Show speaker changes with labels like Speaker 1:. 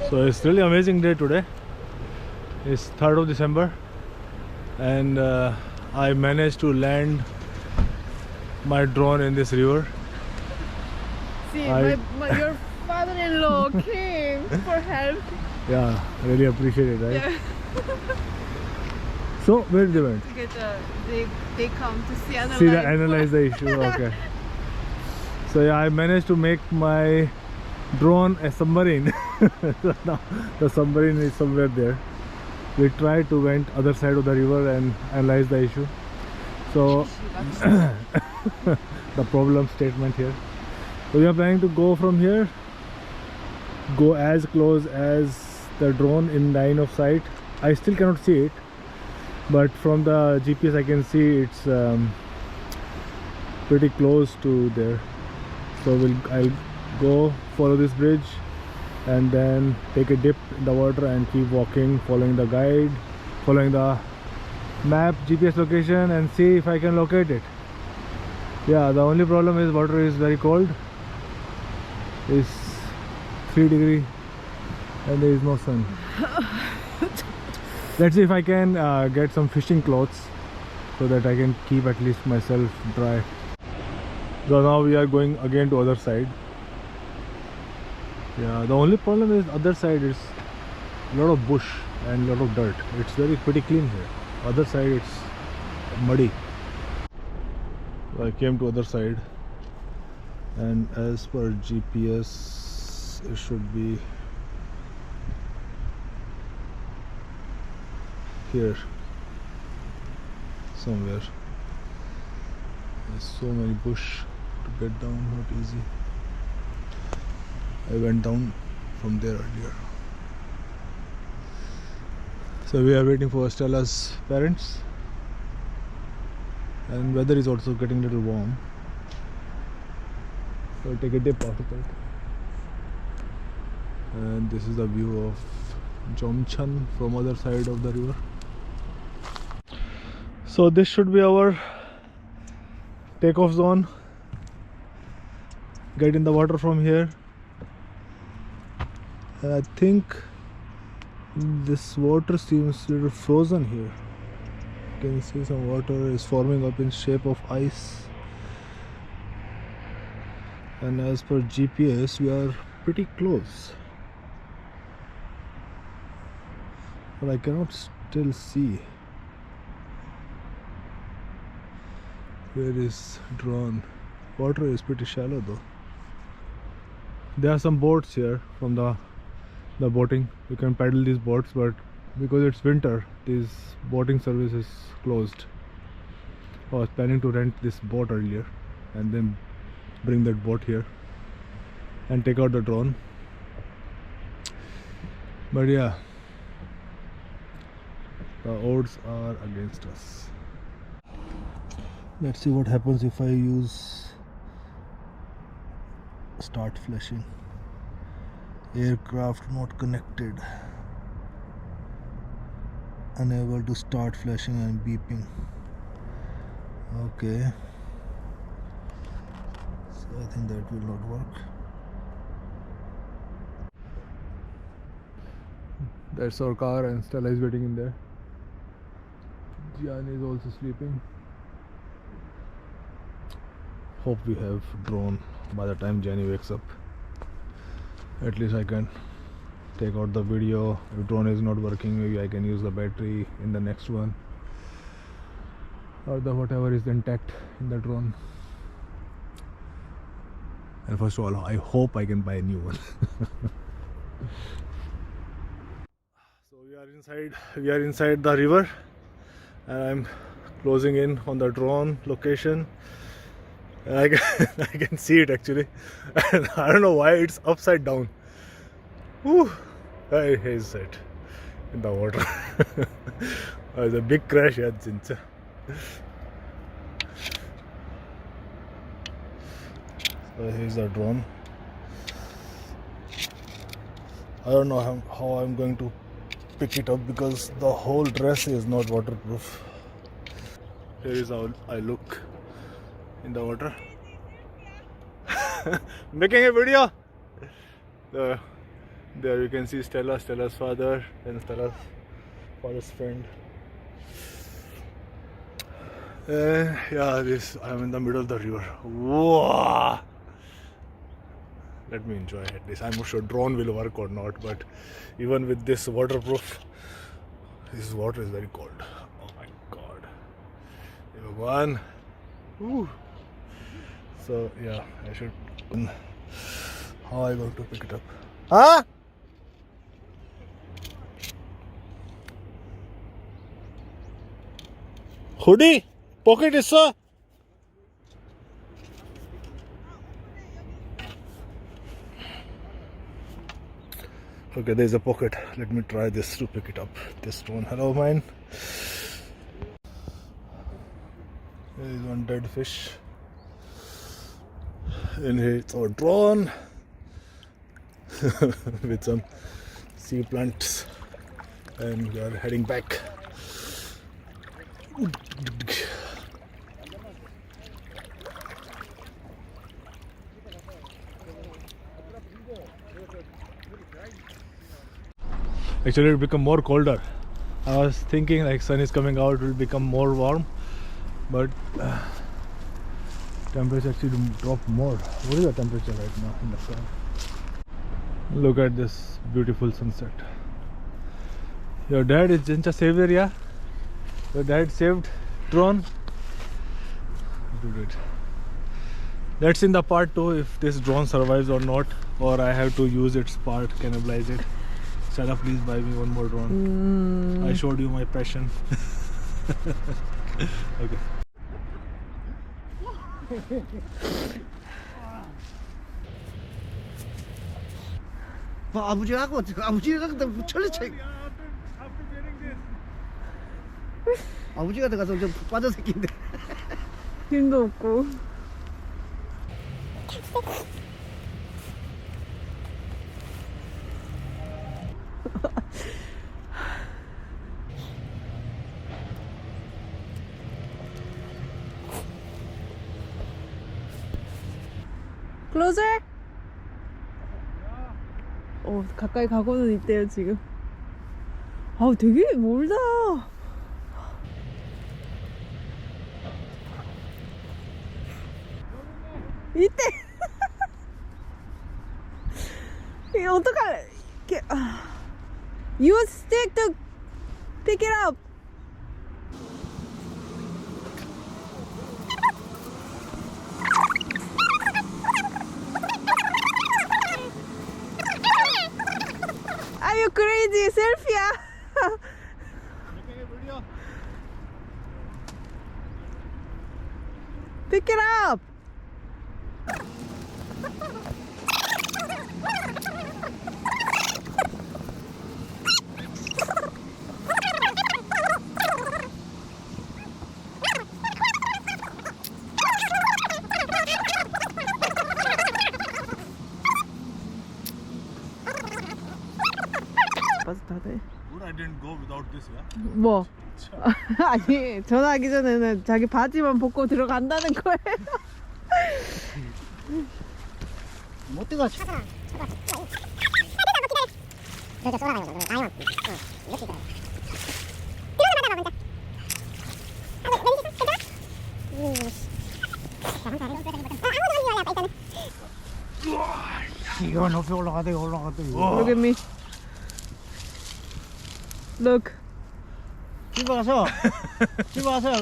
Speaker 1: So it's really amazing day today. It's 3rd of December and I managed to land my drone in this river.
Speaker 2: See, your father-in-law came for help.
Speaker 1: Yeah, really appreciate it, right?
Speaker 2: Yeah.
Speaker 1: So where they went?
Speaker 2: To get they come to see
Speaker 1: Analyze the issue. Okay. So yeah, I managed to make my drone a submarine. So now the submarine is somewhere there. We tried to went other side of the river and analyze the issue. So the problem statement here. So we are planning to go from here, go as close as the drone in line of sight. I still cannot see it, but from the GPS I can see it's pretty close to there. So I'll go follow this bridge and then take a dip in the water and keep walking, following the guide, following the map, GPS location, and see if I can locate it. Yeah, the only problem is water is very cold. It's 3 degrees and there is no sun. Let's see if I can get some fishing clothes so that I can keep at least myself dry. So now we are going again to other side. Yeah, the only problem is other side is a lot of bush and a lot of dirt. It's pretty clean here. Other side it's muddy. So I came to other side and as per GPS it should be here somewhere. There's so many bush to get down, not easy. I went down from there earlier. So we are waiting for Stella's parents, and weather is also getting a little warm. So I'll take a dip after that. And this is the view of Jomchon from other side of the river. So this should be our takeoff zone. Get in the water from here. And I think this water seems a little frozen here. You can see some water is forming up in shape of ice. And as per GPS, we are pretty close. But I cannot still see. Where is drone? Water is pretty shallow though. There are some boats here from the boating. You can paddle these boats, but because it's winter, this boating service is closed. I was planning to rent this boat earlier and then bring that boat here and take out the drone. But yeah, the odds are against us. Let's see what happens if I use start flashing. Aircraft not connected. Unable to start flashing and beeping. Okay. So I think that will not work. That's our car and Stella is waiting in there. Gian is also sleeping. Hope we have drone by the time Jenny wakes up. At least I can take out the video. If drone is not working, maybe I can use the battery in the next one, or the whatever is intact in the drone. And first of all, I hope I can buy a new one. So we are inside the river and I'm closing in on the drone location. And I can see it actually. And I don't know why it's upside down. Whew. Here's it in the water. There's a big crash here. So here's the drone. I don't know how I'm going to pick it up because the whole dress is not waterproof. Here is how I look in the water. Making a video. There you can see Stella, Stella's father, and Stella's father's friend. Yeah, I'm in the middle of the river. Whoa! Let me enjoy at least. I'm not sure drone will work or not, but even with this waterproof, this water is very cold. Oh my god. One. So yeah, I should. How am I going to pick it up? Huh? Hoodie? Pocket is so. Okay, there's a pocket. Let me try this to pick it up. This one. Hello, mine. There is one dead fish. In here, it's our drone with some sea plants, and we are heading back. Actually, it will become more colder. I was thinking like sun is coming out, it will become more warm, but temperature actually drop more. What is the temperature right now in the sun? Look at this beautiful sunset. Your dad is just a savior, yeah? Your dad saved drone. Good. Let's in the part 2 if this drone survives or not, or I have to use its part, cannibalize it. Stella, please buy me one more drone. I showed you my passion. Okay.
Speaker 3: 아버지하고 철리책. 아버지가 들어가서 좀 빠져 새끼인데.
Speaker 2: 힘도 없고. Closer? 가까이 가고는 있대요 지금. 아우 되게 멀다. 이때. 이게 어떡할래? Use stick to pick it up. Are you crazy? Selfie? Pick it up.
Speaker 1: Good, I didn't go without this, yeah?
Speaker 2: 뭐? 아니 전화하기 전에는 자기 바지만 벗고 들어간다는 거예요.
Speaker 3: 못 들어가지.
Speaker 4: 그렇게 쏘아가지고 아니면 이렇게 있어요.
Speaker 3: 이거 높이 올라가대.
Speaker 2: Look at me. Look.
Speaker 3: 집에 가서 가서